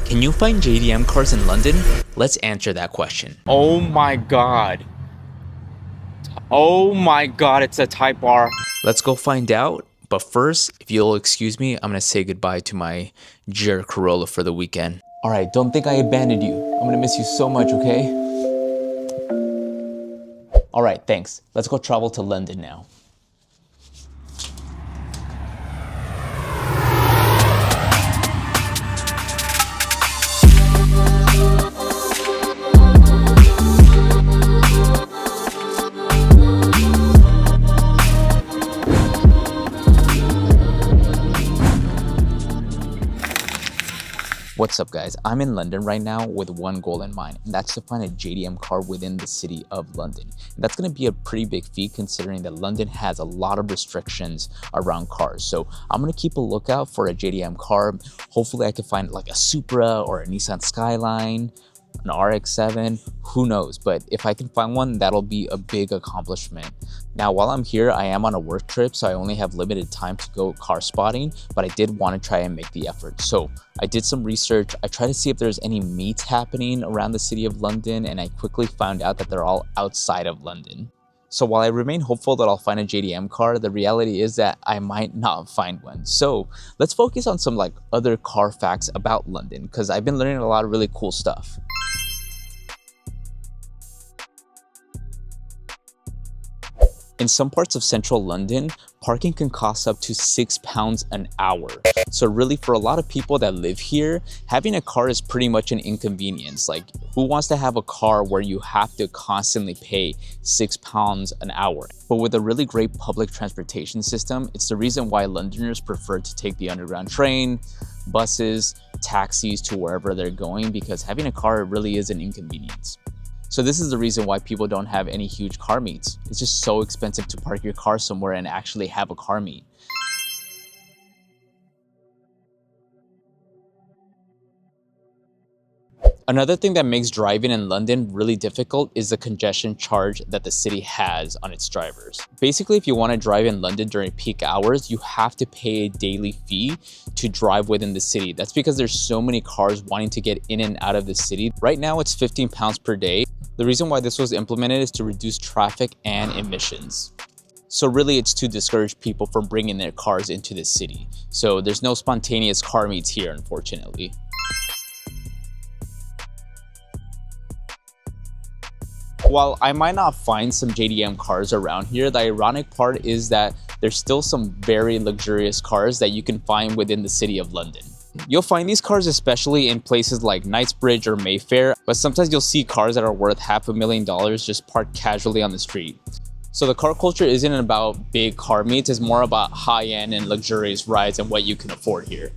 Can you find JDM cars in London? Let's answer that question. Oh my god. Oh my god, it's a Type R. Let's go find out. But first, if you'll excuse me, I'm gonna say goodbye to my jerk Corolla for the weekend. All right, don't think I abandoned you. I'm gonna miss you so much, okay? All right, thanks. Let's go travel to London now. What's up guys, I'm in London right now with one goal in mind, and that's to find a JDM car within the city of London. And that's going to be a pretty big feat considering that London has a lot of restrictions around cars. So I'm going to keep a lookout for a JDM car. Hopefully I can find like a Supra or a Nissan Skyline, an RX-7, who knows, but if I can find one, that'll be a big accomplishment. Now, while I'm here, I am on a work trip, so I only have limited time to go car spotting, but I did want to try and make the effort. So I did some research. I tried to see if there's any meets happening around the city of London, and I quickly found out that they're all outside of London. So while I remain hopeful that I'll find a JDM car, the reality is that I might not find one. So let's focus on some other car facts about London, because I've been learning a lot of really cool stuff. In some parts of central London, parking can cost up to £6 an hour. So really, for a lot of people that live here, having a car is pretty much an inconvenience. Like, who wants to have a car where you have to constantly pay £6 an hour? But with a really great public transportation system, it's the reason why Londoners prefer to take the underground train, buses, taxis to wherever they're going, because having a car really is an inconvenience. So this is the reason why people don't have any huge car meets. It's just so expensive to park your car somewhere and actually have a car meet. Another thing that makes driving in London really difficult is the congestion charge that the city has on its drivers. Basically, if you want to drive in London during peak hours, you have to pay a daily fee to drive within the city. That's because there's so many cars wanting to get in and out of the city. Right now, it's £15 per day. The reason why this was implemented is to reduce traffic and emissions. So really, it's to discourage people from bringing their cars into the city. So there's no spontaneous car meets here, unfortunately. While I might not find some JDM cars around here, the ironic part is that there's still some very luxurious cars that you can find within the city of London. You'll find these cars especially in places like Knightsbridge or Mayfair, but sometimes you'll see cars that are worth $500,000 just parked casually on the street. So the car culture isn't about big car meets, it's more about high-end and luxurious rides and what you can afford here.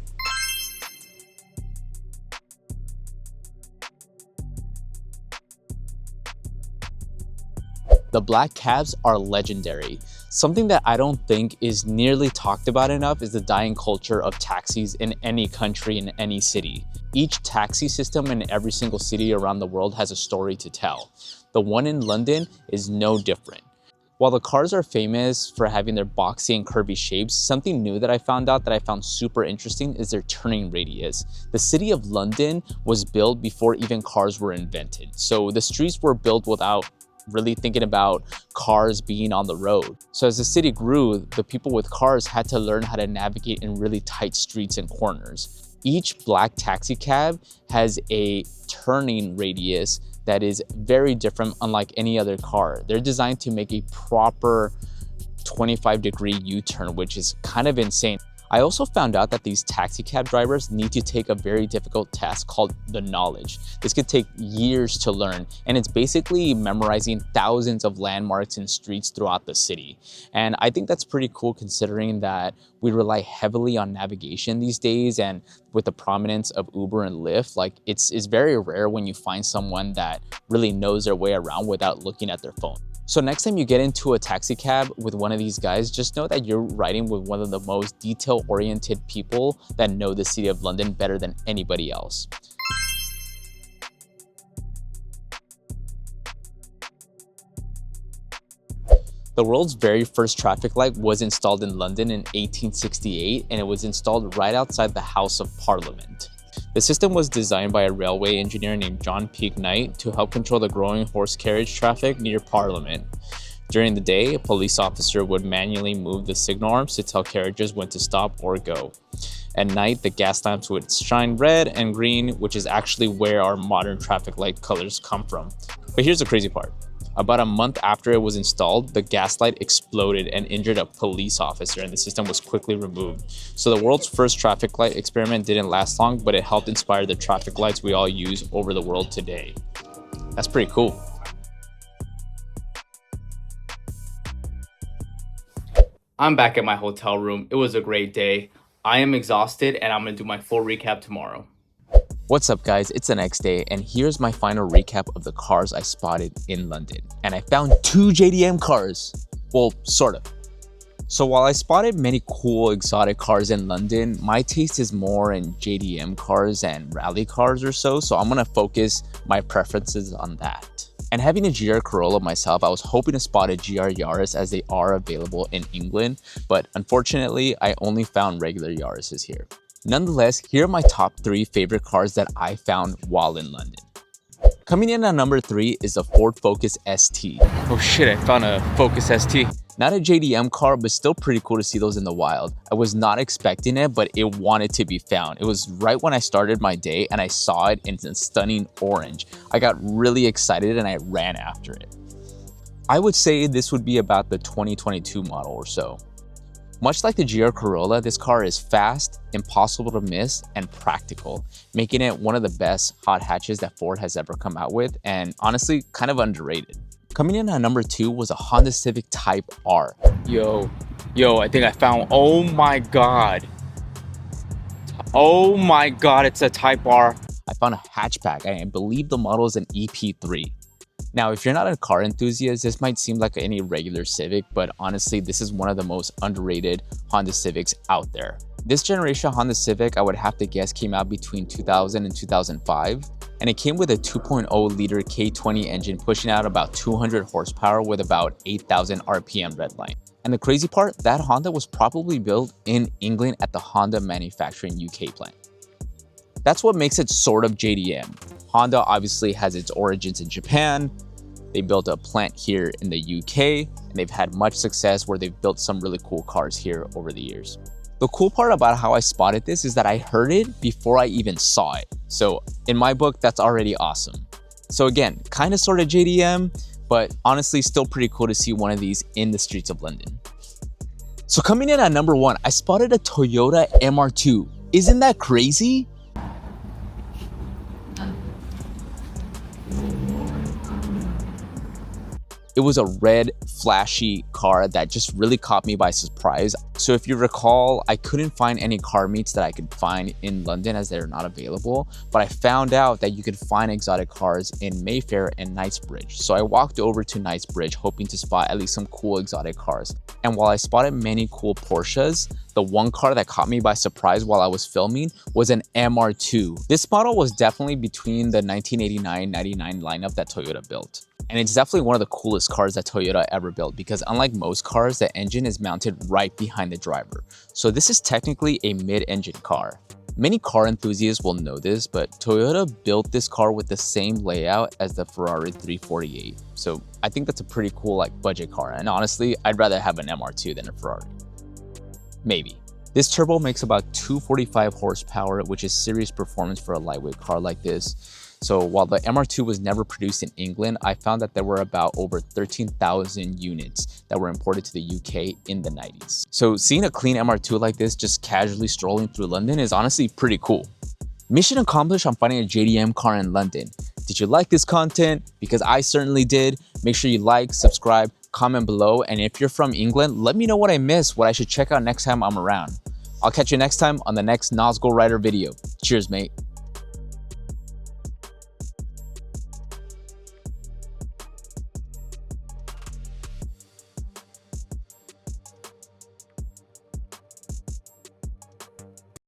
The black cabs are legendary. Something that I don't think is nearly talked about enough is the dying culture of taxis in any country, in any city. Each taxi system in every single city around the world has a story to tell. The one in London is no different. While the cars are famous for having their boxy and curvy shapes, something new that I found out that I found super interesting is their turning radius. The city of London was built before even cars were invented. So the streets were built without really thinking about cars being on the road. So as the city grew, the people with cars had to learn how to navigate in really tight streets and corners. Each black taxi cab has a turning radius that is very different, unlike any other car. They're designed to make a proper 25-degree U-turn, which is kind of insane. I also found out that these taxi cab drivers need to take a very difficult test called the knowledge. This could take years to learn, and it's basically memorizing thousands of landmarks and streets throughout the city. And I think that's pretty cool considering that we rely heavily on navigation these days, and with the prominence of Uber and Lyft, it's very rare when you find someone that really knows their way around without looking at their phone. So next time you get into a taxi cab with one of these guys, just know that you're riding with one of the most detail-oriented people that know the city of London better than anybody else. The world's very first traffic light was installed in London in 1868, and it was installed right outside the House of Parliament. The system was designed by a railway engineer named John Peake Knight to help control the growing horse carriage traffic near Parliament. During the day, a police officer would manually move the signal arms to tell carriages when to stop or go. At night, the gas lamps would shine red and green, which is actually where our modern traffic light colors come from. But here's the crazy part. About a month after it was installed, the gas light exploded and injured a police officer, and the system was quickly removed. So the world's first traffic light experiment didn't last long, but it helped inspire the traffic lights we all use over the world today. That's pretty cool. I'm back at my hotel room. It was a great day. I am exhausted and I'm gonna do my full recap tomorrow. What's up guys, it's the next day and here's my final recap of the cars I spotted in London. And I found 2 JDM cars. Well, sort of. So while I spotted many cool exotic cars in London, my taste is more in JDM cars and rally cars or so I'm gonna focus my preferences on that. And having a GR Corolla myself, I was hoping to spot a GR Yaris as they are available in England, but unfortunately, I only found regular Yarises here. Nonetheless, here are my top 3 favorite cars that I found while in London. Coming in at number 3 is the Ford Focus ST. Oh shit, I found a Focus ST. Not a JDM car, but still pretty cool to see those in the wild. I was not expecting it, but it wanted to be found. It was right when I started my day and I saw it in a stunning orange. I got really excited and I ran after it. I would say this would be about the 2022 model or so. Much like the GR Corolla, this car is fast, impossible to miss, and practical, making it one of the best hot hatches that Ford has ever come out with, and honestly, kind of underrated. Coming in at number 2 was a Honda Civic Type R. Yo, I think I found, oh my god. Oh my god, it's a Type R. I found a hatchback, and I believe the model is an EP3. Now, if you're not a car enthusiast, this might seem like any regular Civic, but honestly, this is one of the most underrated Honda Civics out there. This generation Honda Civic, I would have to guess, came out between 2000 and 2005, and it came with a 2.0 liter K20 engine pushing out about 200 horsepower with about 8,000 RPM redline. And the crazy part, that Honda was probably built in England at the Honda manufacturing UK plant. That's what makes it sort of JDM. Honda obviously has its origins in Japan. They built a plant here in the UK, and they've had much success where they've built some really cool cars here over the years. The cool part about how I spotted this is that I heard it before I even saw it. So in my book, that's already awesome. So again, kind of sort of JDM, but honestly still pretty cool to see one of these in the streets of London. So coming in at number 1, I spotted a Toyota MR2. Isn't that crazy? It was a red, flashy car that just really caught me by surprise. So if you recall, I couldn't find any car meets that I could find in London as they're not available, but I found out that you could find exotic cars in Mayfair and Knightsbridge. So I walked over to Knightsbridge hoping to spot at least some cool exotic cars. And while I spotted many cool Porsches, the one car that caught me by surprise while I was filming was an MR2. This model was definitely between the 1989-99 lineup that Toyota built. And it's definitely one of the coolest cars that Toyota ever built because unlike most cars, the engine is mounted right behind the driver. So this is technically a mid-engine car. Many car enthusiasts will know this, but Toyota built this car with the same layout as the Ferrari 348. So I think that's a pretty cool budget car. And honestly, I'd rather have an MR2 than a Ferrari. Maybe. This turbo makes about 245 horsepower, which is serious performance for a lightweight car like this. So while the MR2 was never produced in England, I found that there were about over 13,000 units that were imported to the UK in the 90s. So seeing a clean MR2 like this just casually strolling through London is honestly pretty cool. Mission accomplished on finding a JDM car in London. Did you like this content? Because I certainly did. Make sure you like, subscribe, comment below, and if you're from England, let me know what I missed, what I should check out next time I'm around. I'll catch you next time on the next Nazgul Rider video. Cheers, mate.